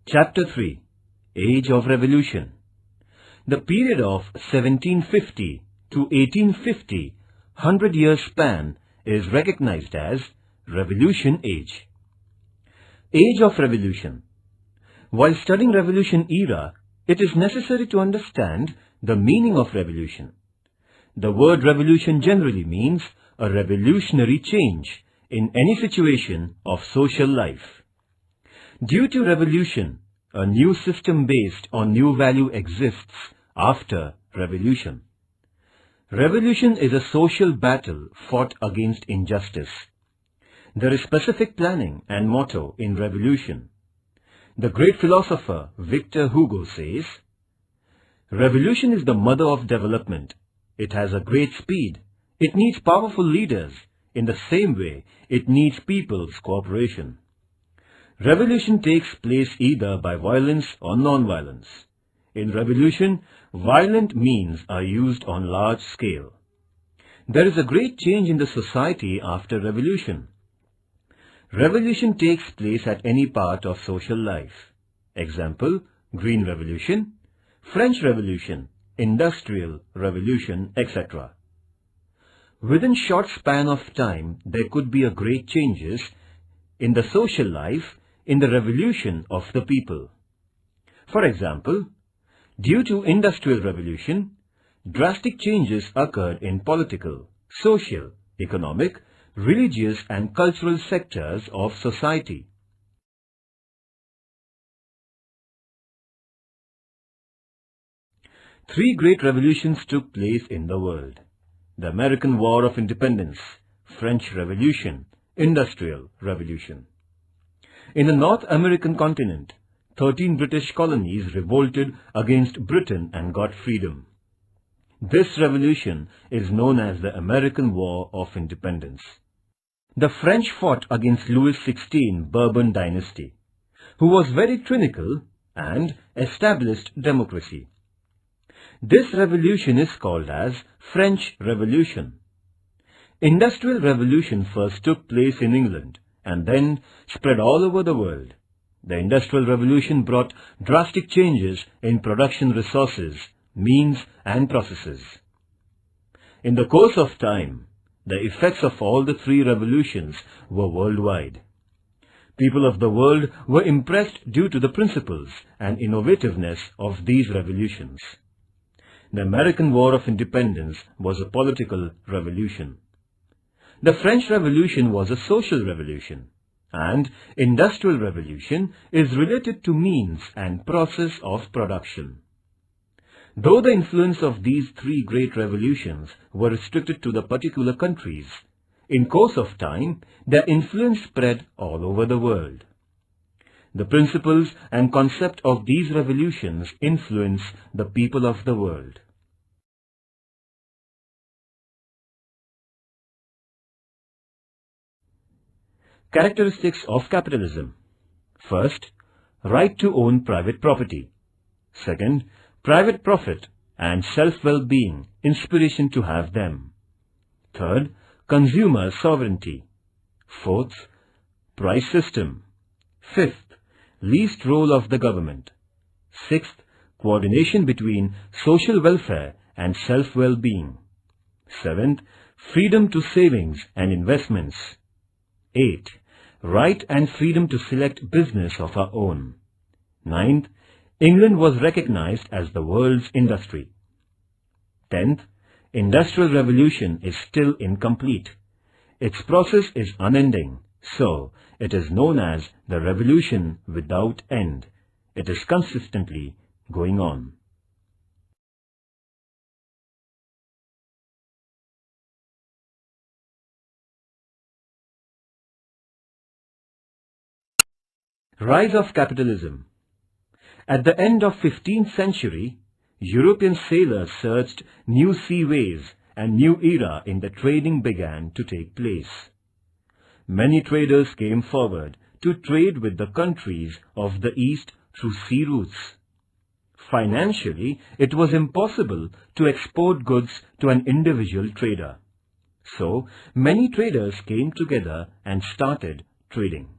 Chapter 3 Age of Revolution. The period of 1750 to 1850, 100-year span, is recognized as Revolution Age. Age of Revolution. While studying Revolution era, it is necessary to understand the meaning of revolution. The word revolution generally means a revolutionary change in any situation of social life. Due to revolution, a new system based on new value exists after revolution. Revolution is a social battle fought against injustice. There is specific planning and motto in revolution. The great philosopher Victor Hugo says, "Revolution is the mother of development. It has a great speed. It needs powerful leaders. In the same way, it needs people's cooperation." Revolution takes place either by violence or non-violence. In revolution, violent means are used on large scale. There is a great change in the society after revolution. Revolution takes place at any part of social life. Example, Green Revolution, French Revolution, Industrial Revolution, etc. Within short span of time, there could be a great changes in the social life in the revolution of the people. For example, due to Industrial Revolution, drastic changes occurred in political, social, economic, religious and cultural sectors of society. Three great revolutions took place in the world: the American War of Independence, French Revolution, Industrial Revolution. In the North American continent, 13 British colonies revolted against Britain and got freedom. This revolution is known as the American War of Independence. The French fought against Louis XVI Bourbon dynasty, who was very tyrannical and established democracy. This revolution is called as French Revolution. Industrial Revolution first took place in England and then spread all over the world. The Industrial Revolution brought drastic changes in production resources, means and processes. In the course of time, the effects of all the three revolutions were worldwide. People of the world were impressed due to the principles and innovativeness of these revolutions. The American War of Independence was a political revolution. The French Revolution was a social revolution, and Industrial Revolution is related to means and process of production. Though the influence of these three great revolutions were restricted to the particular countries, in course of time, their influence spread all over the world. The principles and concept of these revolutions influence the people of the world. Characteristics of capitalism. First, right to own private property. Second, private profit and self-well-being, inspiration to have them. Third, consumer sovereignty. Fourth, price system. Fifth, least role of the government. Sixth, coordination between social welfare and self-well-being. Seventh, freedom to savings and investments. 8. Right and freedom to select business of our own. 9th, England was recognized as the world's industry. 10th, Industrial Revolution is still incomplete. Its process is unending, so it is known as the revolution without end. It is consistently going on. Rise of capitalism. At the end of 15th century, European sailors searched new seaways and new era in the trading began to take place. Many traders came forward to trade with the countries of the East through sea routes. Financially, it was impossible to export goods to an individual trader. So, many traders came together and started trading.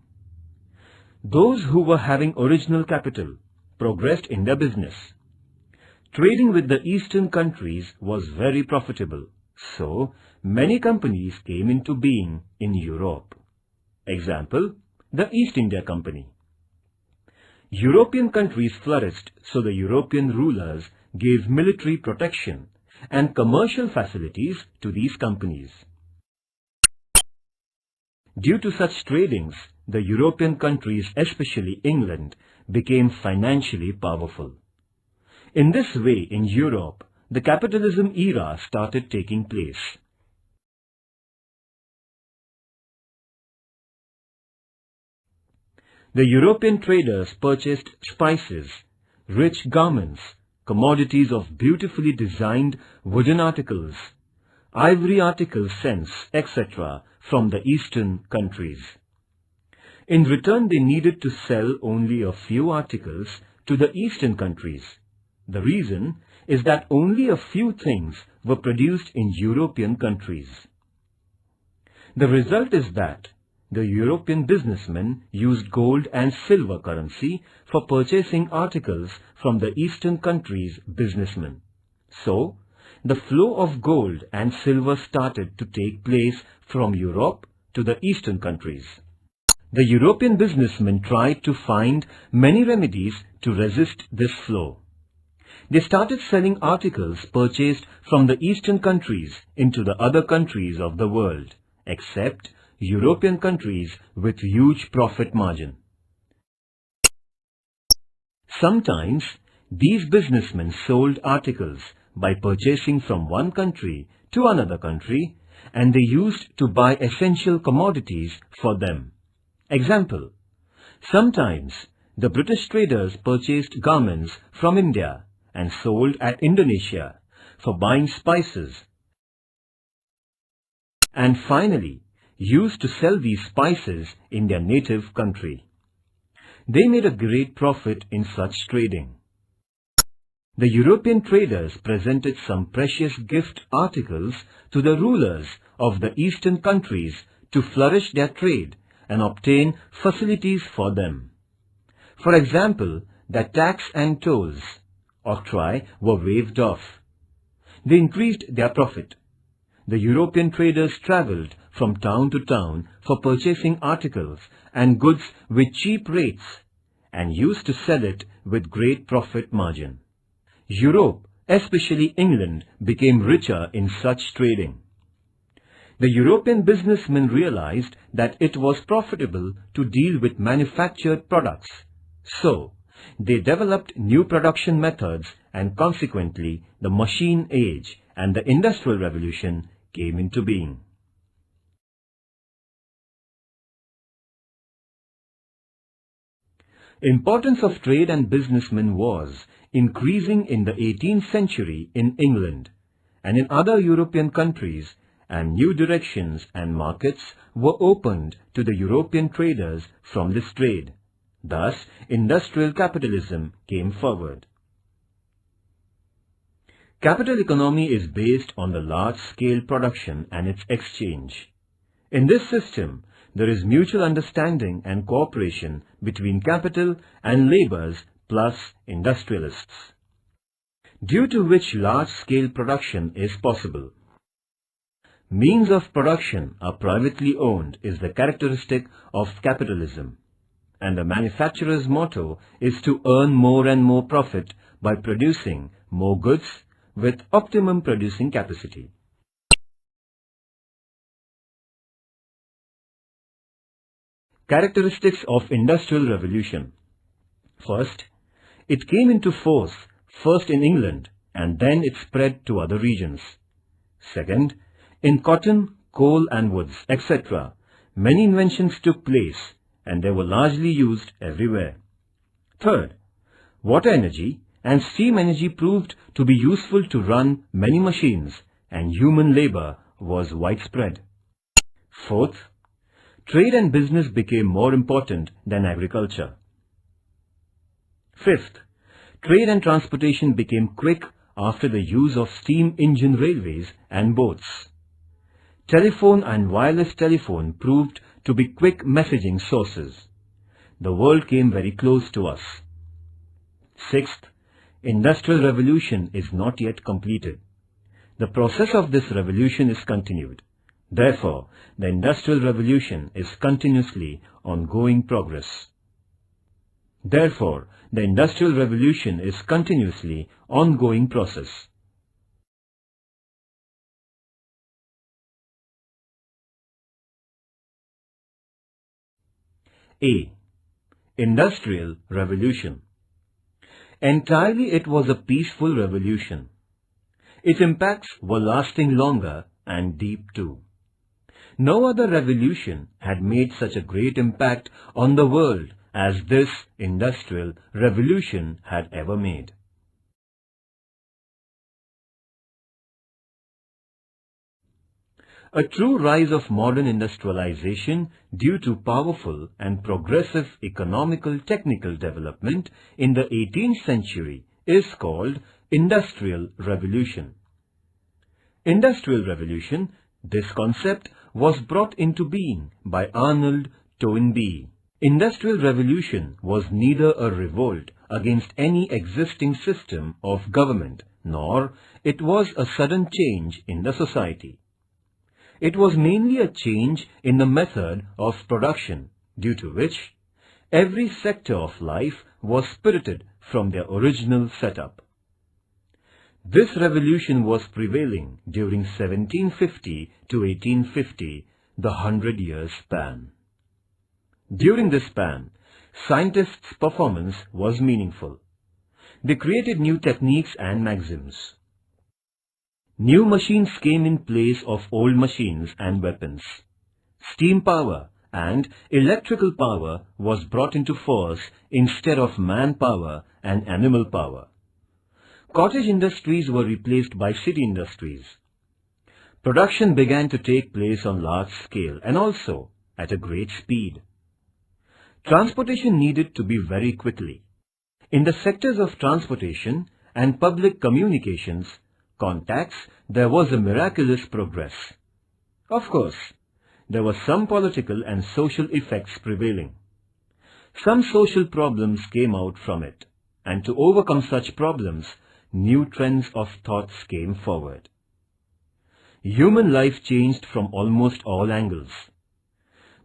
Those who were having original capital progressed in their business. Trading with the Eastern countries was very profitable, so many companies came into being in Europe. Example, the East India Company. European countries flourished, so the European rulers gave military protection and commercial facilities to these companies. Due to such tradings, the European countries, especially England, became financially powerful. In this way, in Europe, the capitalism era started taking place. The European traders purchased spices, rich garments, commodities of beautifully designed wooden articles, ivory articles, scents, etc. from the Eastern countries. In return, they needed to sell only a few articles to the Eastern countries. The reason is that only a few things were produced in European countries. The result is that the European businessmen used gold and silver currency for purchasing articles from the Eastern countries' businessmen. So, the flow of gold and silver started to take place from Europe to the Eastern countries. The European businessmen tried to find many remedies to resist this flow. They started selling articles purchased from the Eastern countries into the other countries of the world, except European countries with huge profit margin. Sometimes, these businessmen sold articles by purchasing from one country to another country, and they used to buy essential commodities for them. Example, sometimes the British traders purchased garments from India and sold at Indonesia for buying spices, and finally used to sell these spices in their native country. They made a great profit in such trading. The European traders presented some precious gift articles to the rulers of the Eastern countries to flourish their trade and obtain facilities for them. For example, the tax and tolls, octroi, were waived off. They increased their profit. The European traders travelled from town to town for purchasing articles and goods with cheap rates and used to sell it with great profit margin. Europe, especially England, became richer in such trading. The European businessmen realized that it was profitable to deal with manufactured products. So, they developed new production methods, and consequently the machine age and the Industrial Revolution came into being. Importance of trade and businessmen was increasing in the 18th century in England and in other European countries, and new directions and markets were opened to the European traders from this trade. Thus, industrial capitalism came forward. Capital economy is based on the large-scale production and its exchange. In this system, there is mutual understanding and cooperation between capital and laborers plus industrialists, due to which large-scale production is possible. Means of production are privately owned is the characteristic of capitalism, and the manufacturer's motto is to earn more and more profit by producing more goods with optimum producing capacity. Characteristics of Industrial Revolution. First, it came into force first in England and then it spread to other regions. Second, in cotton, coal and woods, etc., many inventions took place and they were largely used everywhere. Third, water energy and steam energy proved to be useful to run many machines and human labor was widespread. Fourth, trade and business became more important than agriculture. Fifth, trade and transportation became quick after the use of steam engine railways and boats. Telephone and wireless telephone proved to be quick messaging sources. the world came very close to us. Sixth, Industrial Revolution is not yet completed. The process of this revolution is continued. Therefore, the Industrial Revolution is continuously ongoing progress. Therefore, the Industrial Revolution is continuously ongoing process. A. Industrial Revolution. Entirely it was a peaceful revolution. Its impacts were lasting longer and deep too. No other revolution had made such a great impact on the world as this Industrial Revolution had ever made. A true rise of modern industrialization due to powerful and progressive economical technical development in the 18th century is called Industrial Revolution. Industrial Revolution, this concept was brought into being by Arnold Toynbee. Industrial Revolution was neither a revolt against any existing system of government, nor it was a sudden change in the society. It was mainly a change in the method of production, due to which every sector of life was spirited from their original setup. This revolution was prevailing during 1750 to 1850, the 100-year span. During this span, scientists' performance was meaningful. They created new techniques and maxims. New machines came in place of old machines and weapons. Steam power and electrical power was brought into force instead of manpower and animal power. Cottage industries were replaced by city industries. Production began to take place on large scale and also at a great speed. Transportation needed to be very quickly. In the sectors of transportation and public communications, contacts, there was a miraculous progress. Of course, there were some political and social effects prevailing. Some social problems came out from it, and to overcome such problems, new trends of thoughts came forward. Human life changed from almost all angles.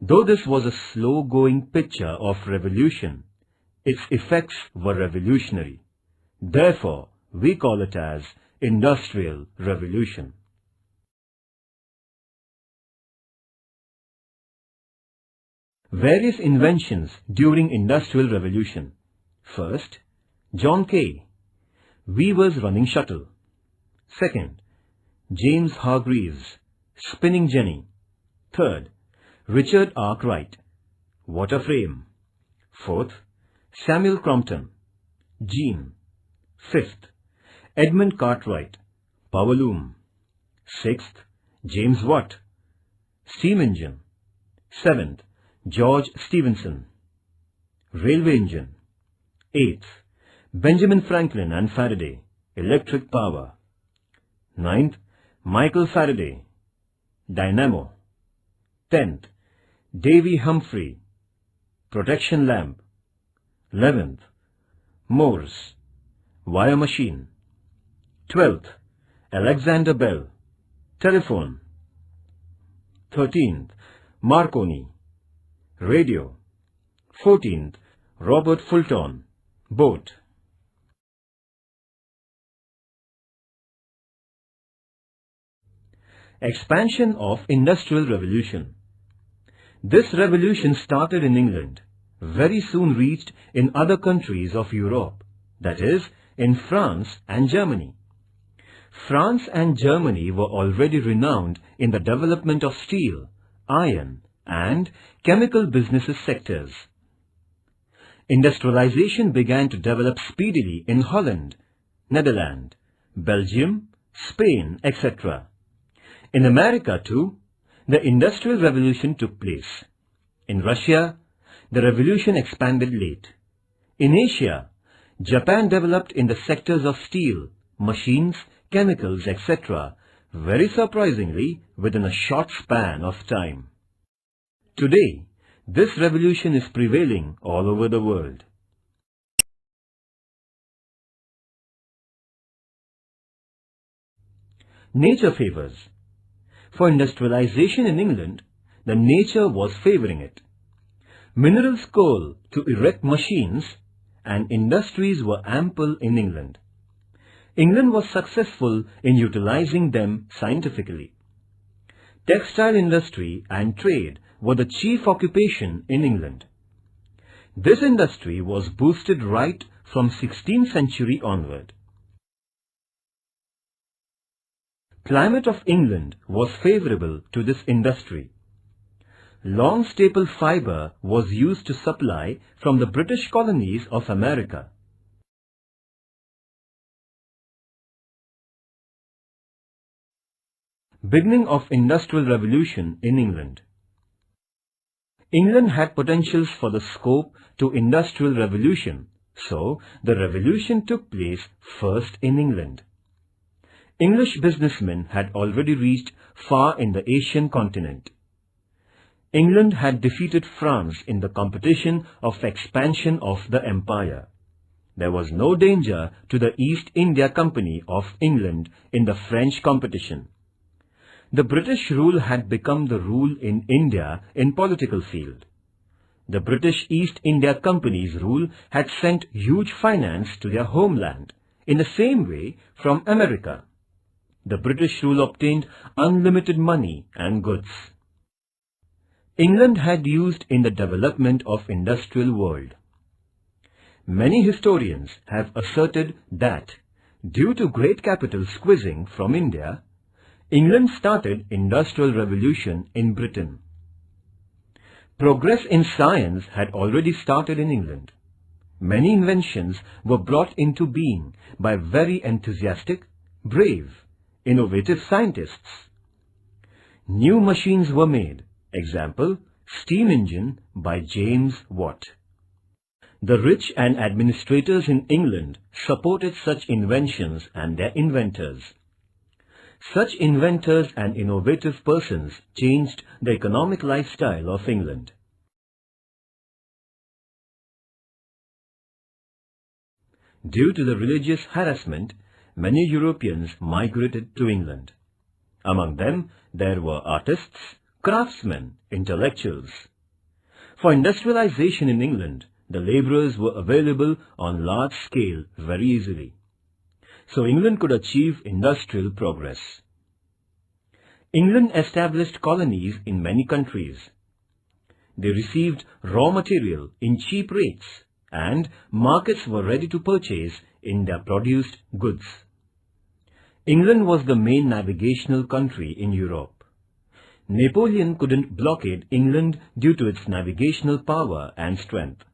Though this was a slow-going picture of revolution, its effects were revolutionary. Therefore, we call it as Industrial Revolution. Various inventions during Industrial Revolution. First, John Kay, weaver's running shuttle. Second, James Hargreaves, spinning jenny. Third, Richard Arkwright, water frame. Fourth, Samuel Crompton, gene. Fifth, Edmund Cartwright, power loom. Sixth, James Watt, steam engine. Seventh, George Stephenson, railway engine. Eighth, Benjamin Franklin and Faraday, electric power. Ninth, Michael Faraday, dynamo. 10th, Davy Humphrey, protection lamp. 11th, Morse, wire machine. 12th, Alexander Bell, telephone. 13th, Marconi, radio. 14th, Robert Fulton, boat. Expansion of Industrial Revolution. This revolution started in England, very soon reached in other countries of Europe, that is, in France and Germany. France and Germany were already renowned in the development of steel, iron, and chemical business sectors. Industrialization began to develop speedily in Holland, Netherlands, Belgium, Spain, etc. In America too, the Industrial Revolution took place. In Russia, the revolution expanded late. In Asia, Japan developed in the sectors of steel, machines, chemicals, etc. very surprisingly within a short span of time. Today, This revolution is prevailing all over the world. Nature favors. For industrialization in England, the nature was favoring it. Minerals coal to erect machines and industries were ample in England. England was successful in utilizing them scientifically. Textile industry and trade were the chief occupation in England. This industry was boosted right from 16th century onward. Climate of England was favorable to this industry. Long staple fibre was used to supply from the British colonies of America. Beginning of Industrial Revolution in England. England had potentials for the scope to Industrial Revolution, so the revolution took place first in England. English businessmen had already reached far in the Asian continent. England had defeated France in the competition of expansion of the empire. There was no danger to the East India Company of England in the French competition. The British rule had become the rule in India in political field. The British East India Company's rule had sent huge finance to their homeland, in the same way from America. The British rule obtained unlimited money and goods. England had used in the development of industrial world. Many historians have asserted that, due to great capital squeezing from India, England started industrial revolution in Britain. Progress in science had already started in England. Many inventions were brought into being by very enthusiastic, brave, innovative scientists. New machines were made, example, steam engine by James Watt. The rich and administrators in England supported such inventions and their inventors. Such inventors and innovative persons changed the economic lifestyle of England. Due to the religious harassment, many Europeans migrated to England. Among them, there were artists, craftsmen, intellectuals. For industrialization in England, the labourers were available on large scale very easily. So England could achieve industrial progress. England established colonies in many countries. They received raw material in cheap rates and markets were ready to purchase in their produced goods. England was the main navigational country in Europe. Napoleon couldn't blockade England due to its navigational power and strength.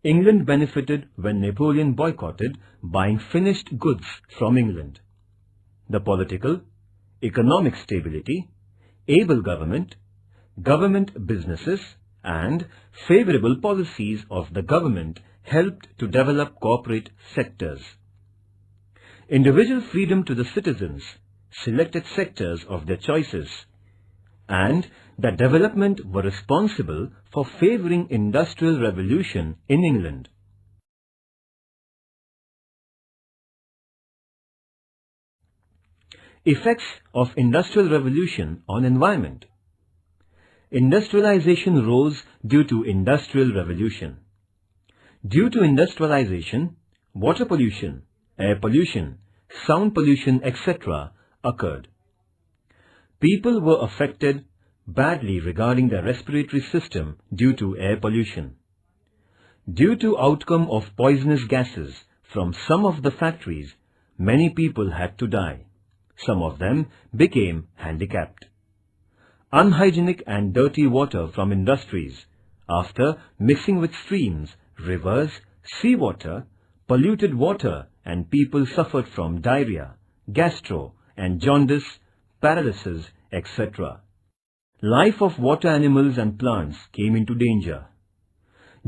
England benefited when Napoleon boycotted buying finished goods from England. The political, economic stability, able government, government businesses and favourable policies of the government helped to develop corporate sectors. Individual freedom to the citizens, selected sectors of their choices, and that development were responsible for favouring industrial revolution in England. Effects of industrial revolution on environment. Industrialization rose due to industrial revolution. Due to industrialization, water pollution, air pollution, sound pollution, etc. occurred. People were affected badly regarding their respiratory system due to air pollution. Due to outcome of poisonous gases from some of the factories, many people had to die. Some of them became handicapped. Unhygienic and dirty water from industries, after mixing with streams, rivers, seawater, polluted water and people suffered from diarrhea, gastro and jaundice, paralysis, etc. Life of water animals and plants came into danger.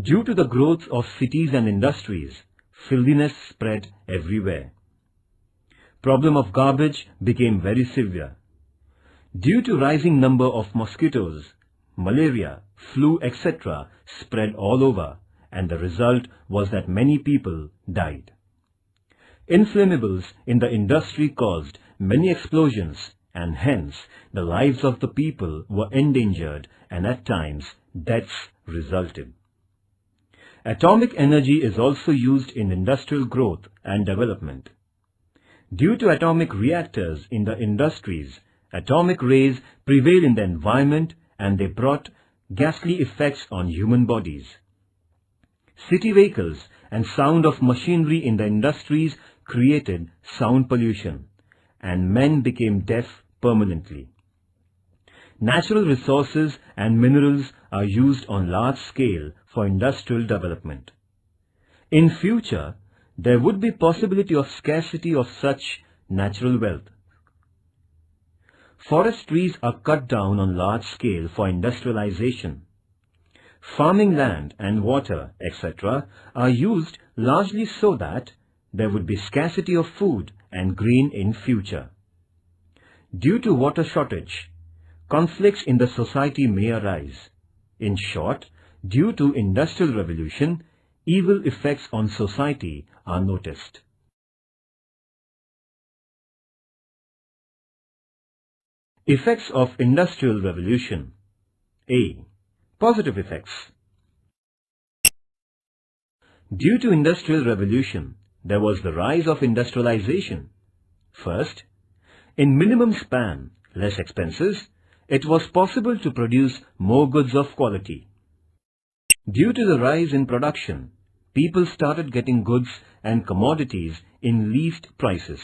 Due to the growth of cities and industries, filthiness spread everywhere. Problem of garbage became very severe. Due to rising number of mosquitoes, malaria, flu, etc. spread all over, and the result was that many people died. Inflammables in the industry caused many explosions, and hence the lives of the people were endangered, and at times deaths resulted. Atomic energy is also used in industrial growth and development. Due to atomic reactors in the industries, atomic rays prevail in the environment and they brought ghastly effects on human bodies. City vehicles and sound of machinery in the industries created sound pollution, and men became deaf permanently. Natural resources and minerals are used on large scale for industrial development. In future, there would be possibility of scarcity of such natural wealth. Forest trees are cut down on large scale for industrialization. Farming land and water, etc. are used largely so that there would be scarcity of food and grain in future. Due to water shortage, conflicts in the society may arise. In short, due to industrial revolution, evil effects on society are noticed. Effects of industrial revolution. A. Positive effects. Due to industrial revolution, there was the rise of industrialization. First, in minimum span, less expenses, it was possible to produce more goods of quality. Due to the rise in production, people started getting goods and commodities in least prices.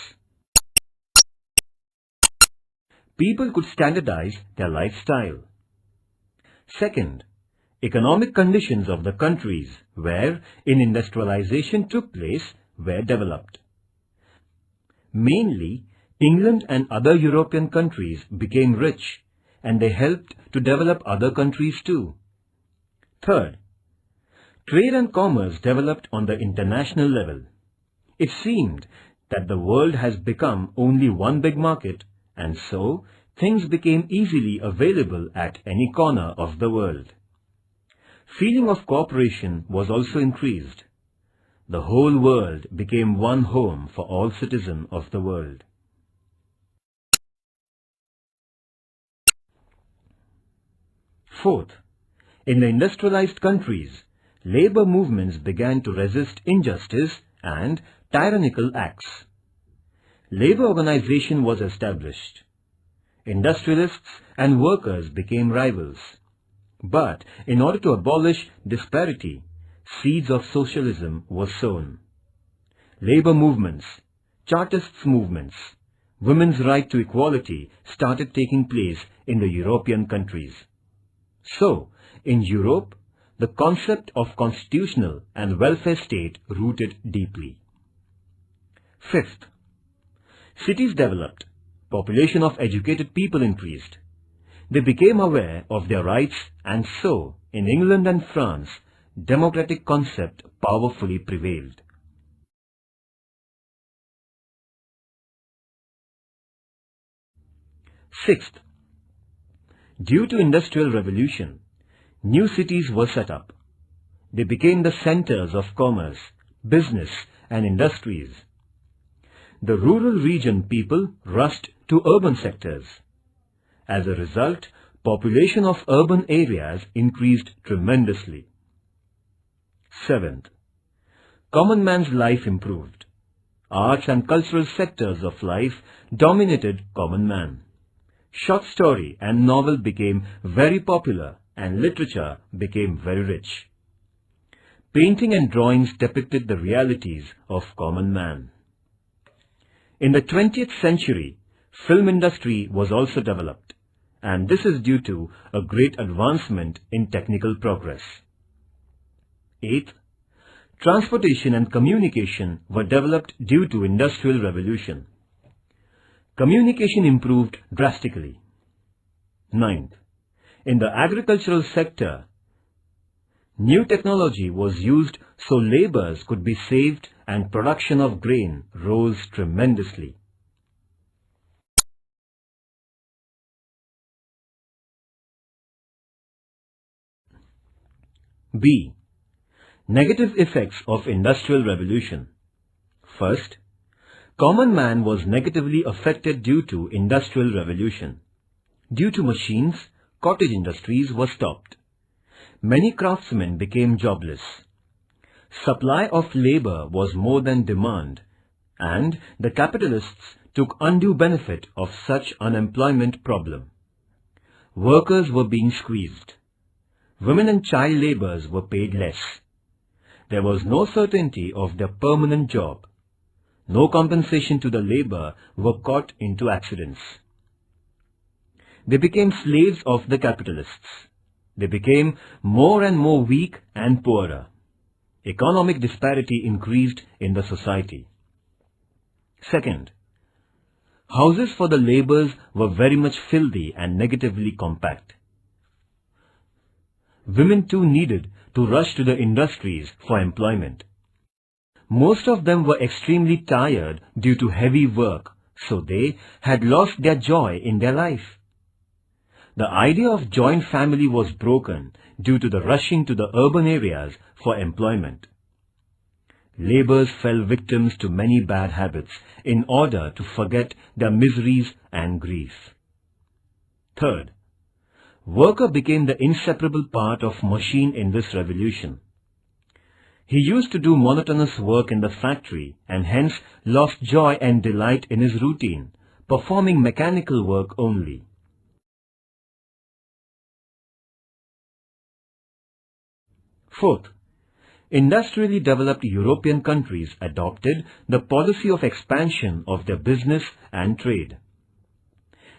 People could standardize their lifestyle. Second, economic conditions of the countries where industrialization took place were developed. Mainly, England and other European countries became rich, and they helped to develop other countries too. Third, trade and commerce developed on the international level. It seemed that the world has become only one big market, and so things became easily available at any corner of the world. Feeling of cooperation was also increased. The whole world became one home for all citizens of the world. Fourth, in the industrialized countries, labor movements began to resist injustice and tyrannical acts. Labor organization was established. Industrialists and workers became rivals. But in order to abolish disparity, seeds of socialism were sown. Labor movements, Chartists movements, women's right to equality started taking place in the European countries. So, in Europe, the concept of constitutional and welfare state rooted deeply. Fifth, cities developed, population of educated people increased. They became aware of their rights, and so, in England and France, democratic concept powerfully prevailed. Sixth, due to industrial revolution, new cities were set up. They became the centers of commerce, business and industries. The rural region people rushed to urban sectors. As a result, population of urban areas increased tremendously. Seventh, common man's life improved. Arts and cultural sectors of life dominated common man. Short story and novel became very popular and literature became very rich. Painting and drawings depicted the realities of common man. In the 20th century, film industry was also developed, and this is due to a great advancement in technical progress. Eighth, transportation and communication were developed due to industrial revolution. Communication improved drastically. Ninth, in the agricultural sector, new technology was used so laborers could be saved and production of grain rose tremendously. B. Negative effects of Industrial Revolution. First, common man was negatively affected due to Industrial Revolution. Due to machines, cottage industries were stopped. Many craftsmen became jobless. Supply of labor was more than demand, and the capitalists took undue benefit of such unemployment problem. Workers were being squeezed. Women and child laborers were paid less. There was no certainty of their permanent job. No compensation to the labor were caught into accidents. They became slaves of the capitalists. They became more and more weak and poorer. Economic disparity increased in the society. Second, houses for the laborers were very much filthy and negatively compact. Women too needed to rush to the industries for employment. Most of them were extremely tired due to heavy work, so they had lost their joy in their life. The idea of joint family was broken due to the rushing to the urban areas for employment. Laborers fell victims to many bad habits in order to forget their miseries and grief. Third, worker became the inseparable part of machine in this revolution. He used to do monotonous work in the factory and hence lost joy and delight in his routine, performing mechanical work only. Fourth, industrially developed European countries adopted the policy of expansion of their business and trade.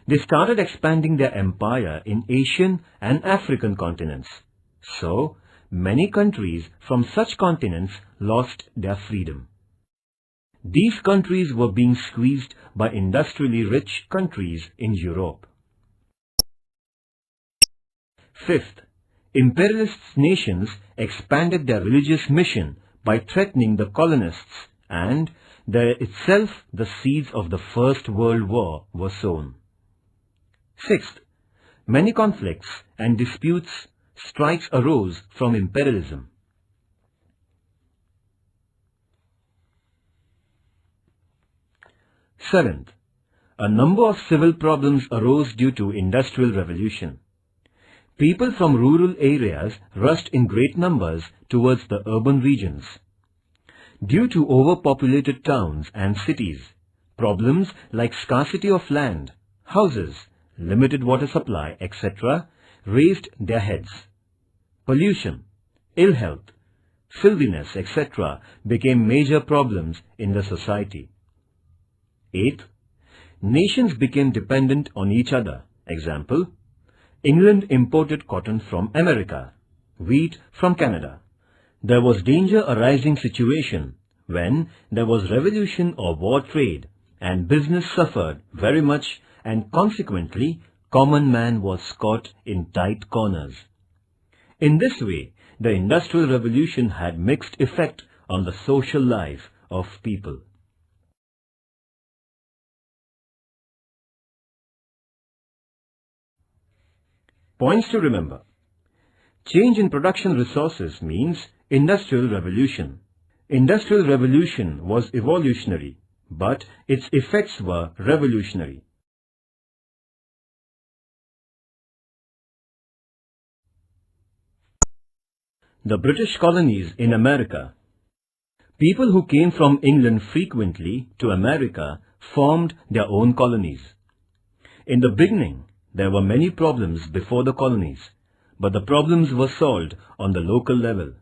They started expanding their empire in Asian and African continents. So, many countries from such continents lost their freedom. These countries were being squeezed by industrially rich countries in Europe. Fifth, imperialist nations expanded their religious mission by threatening the colonists, and there itself the seeds of the First World War were sown. Sixth, many conflicts and disputes, strikes arose from imperialism. Seventh, a number of civil problems arose due to Industrial Revolution. People from rural areas rushed in great numbers towards the urban regions. Due to overpopulated towns and cities, problems like scarcity of land, houses, limited water supply, etc. raised their heads. Pollution, ill health, filthiness, etc. became major problems in the society. Eighth, nations became dependent on each other. Example, England imported cotton from America, wheat from Canada. There was danger arising situation when there was revolution or war trade, and business suffered very much, and consequently common man was caught in tight corners. In this way, the Industrial Revolution had mixed effect on the social life of people. Points to remember. Change in production resources means Industrial Revolution. Industrial Revolution was evolutionary, but its effects were revolutionary. The British colonies in America. People who came from England frequently to America formed their own colonies. In the beginning, there were many problems before the colonies, but the problems were solved on the local level.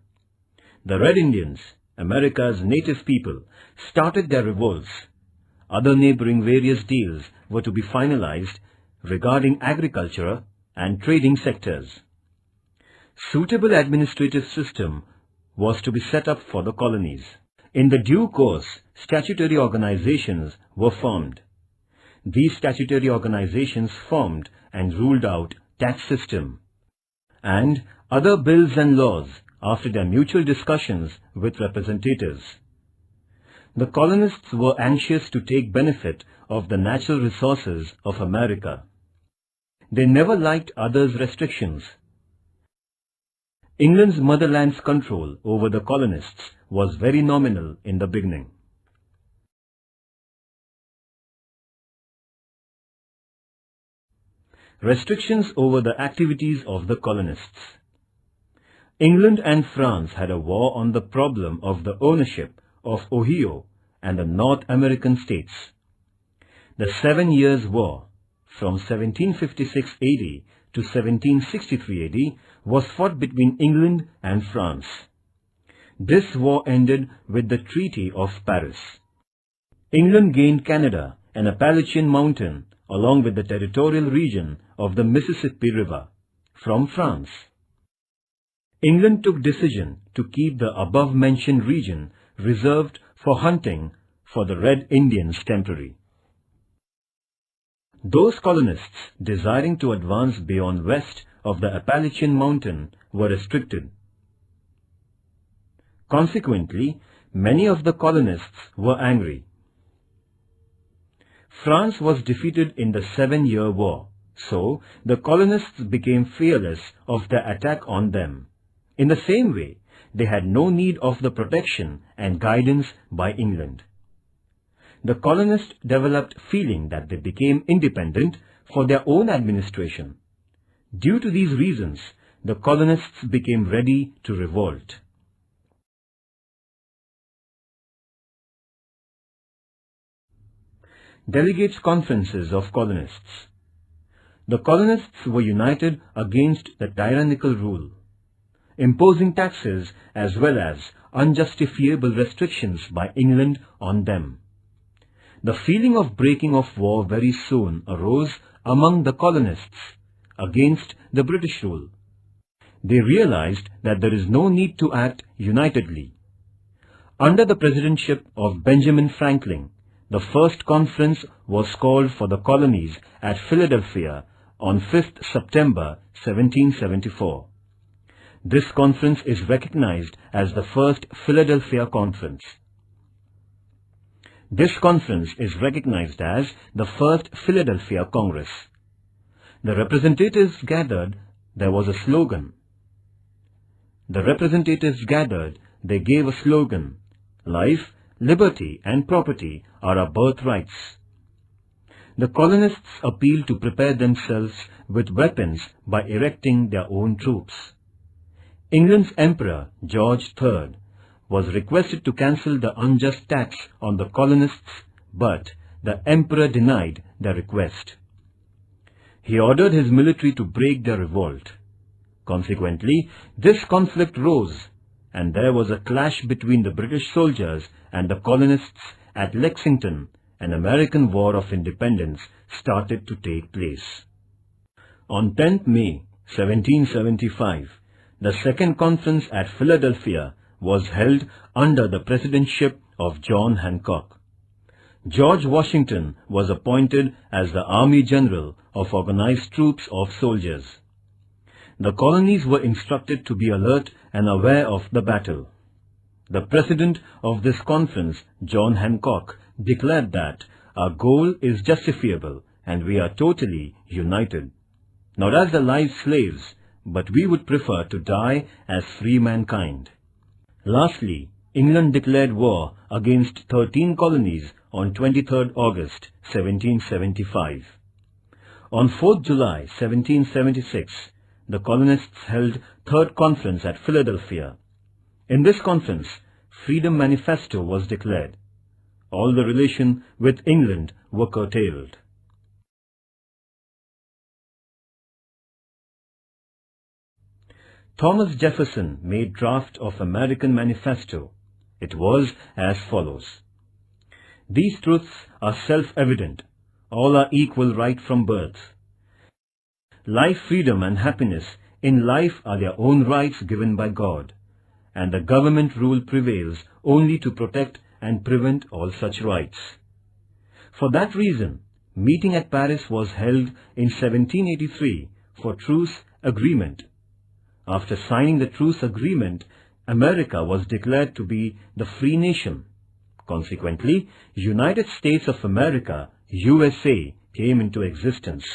The Red Indians, America's native people, started their revolts. Other neighboring various deals were to be finalized regarding agriculture and trading sectors. Suitable administrative system was to be set up for the colonies. In the due course, statutory organizations were formed. These statutory organizations formed and ruled out tax system and other bills and laws after their mutual discussions with representatives. The colonists were anxious to take benefit of the natural resources of America. They never liked others' restrictions. England's motherland's control over the colonists was very nominal in the beginning. Restrictions over the activities of the colonists. England and France had a war on the problem of the ownership of Ohio and the North American states. The 7 Years' War, from 1756 AD to 1763 AD, was fought between England and France. This war ended with the Treaty of Paris. England gained Canada and Appalachian Mountain along with the territorial region of the Mississippi River from France. England took decision to keep the above-mentioned region reserved for hunting for the Red Indians temporary. Those colonists desiring to advance beyond west of the Appalachian Mountain were restricted. Consequently, many of the colonists were angry. France was defeated in the 7-Year War, so the colonists became fearless of the attack on them. In the same way, they had no need of the protection and guidance by England. The colonists developed feeling that they became independent for their own administration. Due to these reasons, the colonists became ready to revolt. Delegates' conferences of colonists. The colonists were united against the tyrannical rule, imposing taxes as well as unjustifiable restrictions by England on them. The feeling of breaking of war very soon arose among the colonists against the British rule. They realized that there is no need to act unitedly. Under the presidency of Benjamin Franklin, the first conference was called for the colonies at Philadelphia on 5th September 1774. This conference is recognized as the First Philadelphia Conference. This conference is recognized as the First Philadelphia Congress. The representatives gathered, there was a slogan. They gave a slogan, "Life, liberty and property are our birthrights." The colonists appealed to prepare themselves with weapons by erecting their own troops. England's Emperor George III was requested to cancel the unjust tax on the colonists, but the Emperor denied the request. He ordered his military to break their revolt. Consequently, this conflict rose, and there was a clash between the British soldiers and the colonists at Lexington. An American War of Independence started to take place. On 10th May 1775, the Second Conference at Philadelphia was held under the presidency of John Hancock. George Washington was appointed as the Army General of organized troops of soldiers. The colonies were instructed to be alert and aware of the battle. The president of this conference, John Hancock, declared that our goal is justifiable and we are totally united, not as the live slaves, but we would prefer to die as free mankind. Lastly, England declared war against 13 colonies on 23rd August 1775. On 4th July 1776, the colonists held Third Conference at Philadelphia. In this conference, Freedom Manifesto was declared. All the relation with England were curtailed. Thomas Jefferson made draft of American Manifesto. It was as follows. These truths are self-evident. All are equal right from birth. Life, freedom and happiness in life are their own rights given by God, and the government rule prevails only to protect and prevent all such rights. For that reason, meeting at Paris was held in 1783 for truce agreement. After signing the truce agreement, America was declared to be the free nation. Consequently, United States of America, USA, came into existence.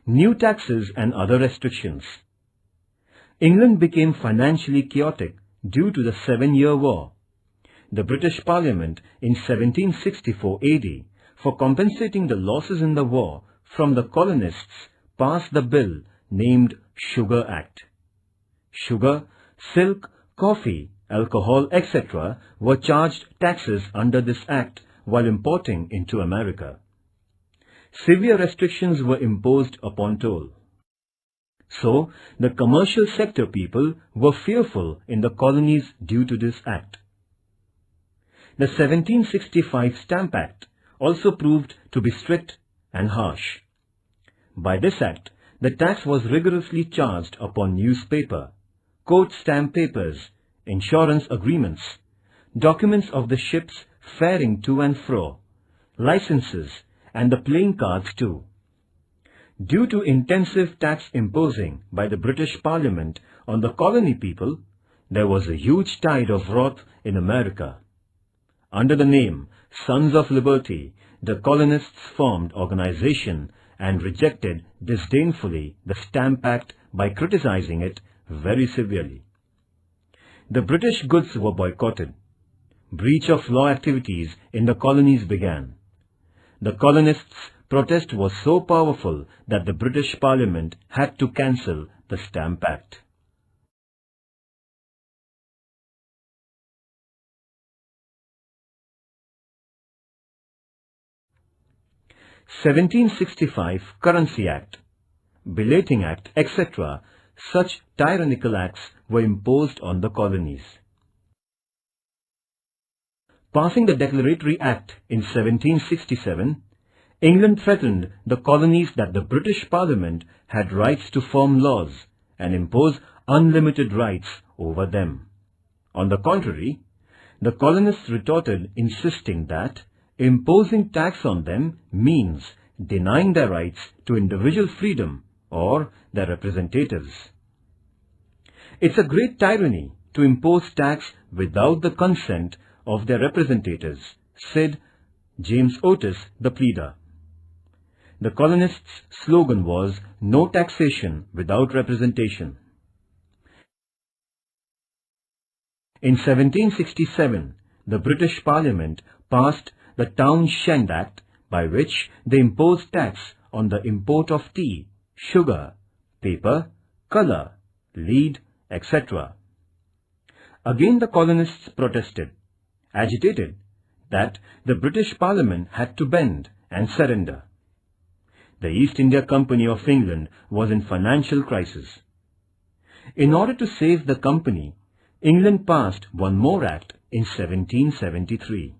new taxes and other restrictions. England became financially chaotic due to the 7-Year War. The British Parliament in 1764 AD, for compensating the losses in the war from the colonists, passed the bill named Sugar Act. Sugar, silk, coffee, alcohol, etc. were charged taxes under this act while importing into America. Severe restrictions were imposed upon toll. So, the commercial sector people were fearful in the colonies due to this act. The 1765 Stamp Act also proved to be strict and harsh. By this act, the tax was rigorously charged upon newspaper, court stamp papers, insurance agreements, documents of the ships faring to and fro, licenses, and the playing cards too. Due to intensive tax imposing by the British Parliament on the colony people, there was a huge tide of wrath in America. Under the name Sons of Liberty, the colonists formed organization and rejected disdainfully the Stamp Act by criticizing it very severely. The British goods were boycotted. Breach of law activities in the colonies began. The colonists' protest was so powerful that the British Parliament had to cancel the Stamp Act. (1765) Currency Act, Belating Act, etc. Such tyrannical acts were imposed on the colonies. Passing the Declaratory Act in 1767, England threatened the colonies that the British Parliament had rights to form laws and impose unlimited rights over them. On the contrary, the colonists retorted, insisting that imposing tax on them means denying their rights to individual freedom or their representatives. It's a great tyranny to impose tax without the consent of their representatives, said James Otis, the pleader. The colonists' slogan was "No taxation without representation." In 1767, the British Parliament passed the Townshend Act, by which they imposed tax on the import of tea, sugar, paper, colour, lead, etc. Again the colonists protested, agitated that the British Parliament had to bend and surrender. The East India Company of England was in financial crisis. In order to save the company, England passed one more act in 1773,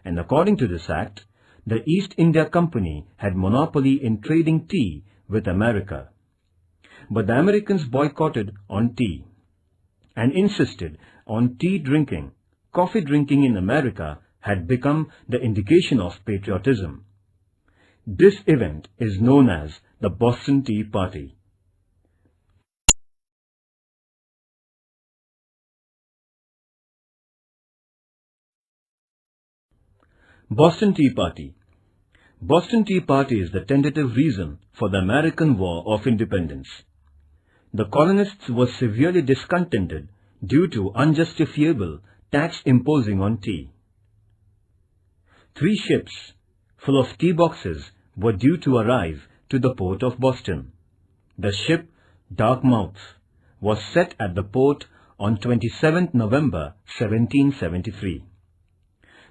and according to this act, the East India Company had monopoly in trading tea with America. But the Americans boycotted on tea and insisted on tea drinking. Coffee drinking in America had become the indication of patriotism. This event is known as the Boston Tea Party. Boston Tea Party. Boston Tea Party is the tentative reason for the American War of Independence. The colonists were severely discontented due to unjustifiable tax imposing on tea. 3 ships full of tea boxes were due to arrive to the port of Boston. The ship Dartmouth was set at the port on 27th November 1773.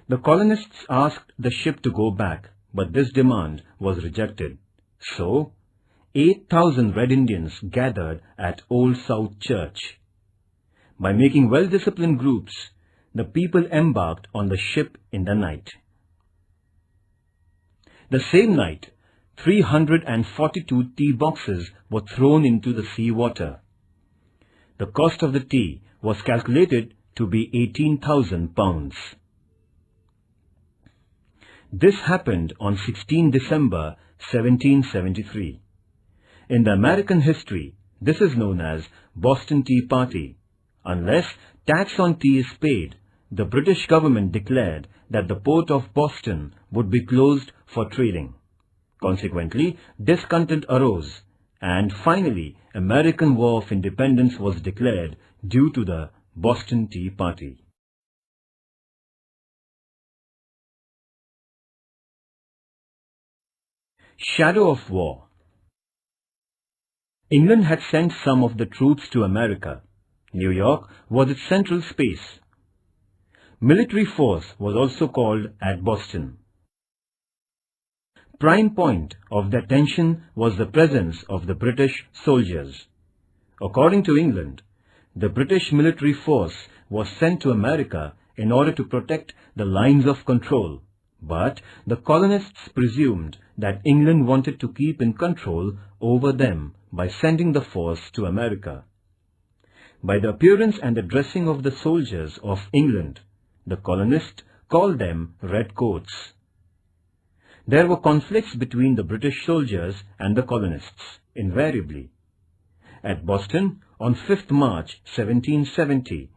The colonists asked the ship to go back, but this demand was rejected. So, 8,000 Red Indians gathered at Old South Church. By making well-disciplined groups, the people embarked on the ship in the night. The same night, 342 tea boxes were thrown into the sea water. The cost of the tea was calculated to be £18,000. This happened on 16 December 1773. In the American history, this is known as Boston Tea Party. Unless tax on tea is paid, the British government declared that the port of Boston would be closed for trading. Consequently, discontent arose and finally American War of Independence was declared due to the Boston Tea Party. Shadow of war. England had sent some of the troops to America. New York was its central space. Military force was also called at Boston. Prime point of the attention was the presence of the British soldiers. According to England, the British military force was sent to America in order to protect the lines of control, but the colonists presumed that England wanted to keep in control over them by sending the force to America. By the appearance and the dressing of the soldiers of England, the colonists called them redcoats. There were conflicts between the British soldiers and the colonists, invariably. At Boston, on 5th March 1770,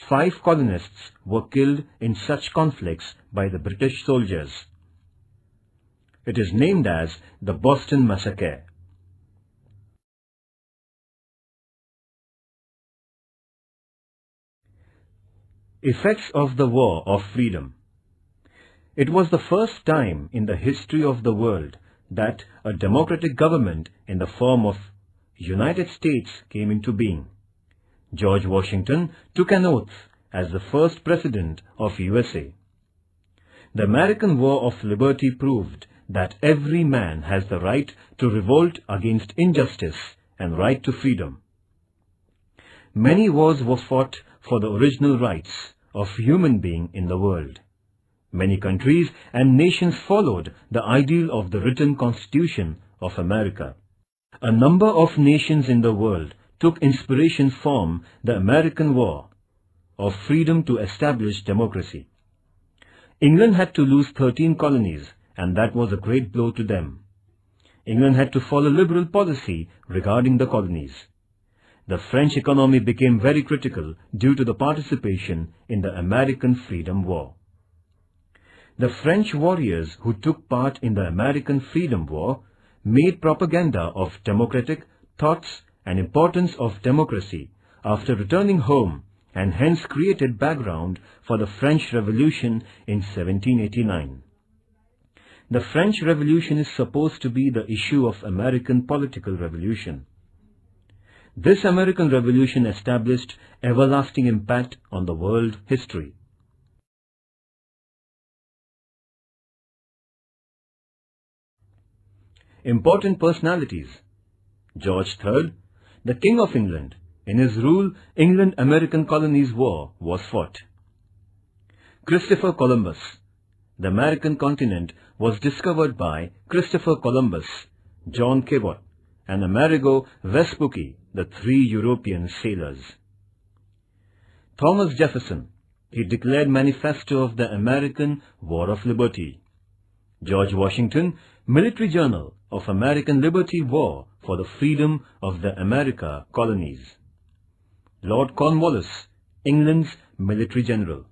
5 colonists were killed in such conflicts by the British soldiers. It is named as the Boston Massacre. Effects of the War of Freedom. It was the first time in the history of the world that a democratic government in the form of United States came into being. George Washington took an oath as the first president of USA. The American War of Liberty proved that every man has the right to revolt against injustice and right to freedom. Many wars were fought for the original rights of human being in the world. Many countries and nations followed the ideal of the written Constitution of America. A number of nations in the world took inspiration from the American War of Freedom to establish democracy. England had to lose 13 colonies, and that was a great blow to them. England had to follow liberal policy regarding the colonies. The French economy became very critical due to the participation in the American Freedom War. The French warriors who took part in the American Freedom War made propaganda of democratic thoughts and importance of democracy after returning home, and hence created background for the French Revolution in 1789. The French Revolution is supposed to be the issue of American political revolution. This American Revolution established everlasting impact on the world history. Important personalities. George III, the King of England. In his rule, England-American Colonies War was fought. Christopher Columbus. The American continent was discovered by Christopher Columbus, John Cabot, and Amerigo Vespucci, the 3 European sailors. Thomas Jefferson. He declared Manifesto of the American War of Liberty. George Washington, Military Journal of American Liberty War for the Freedom of the America Colonies. Lord Cornwallis, England's Military General.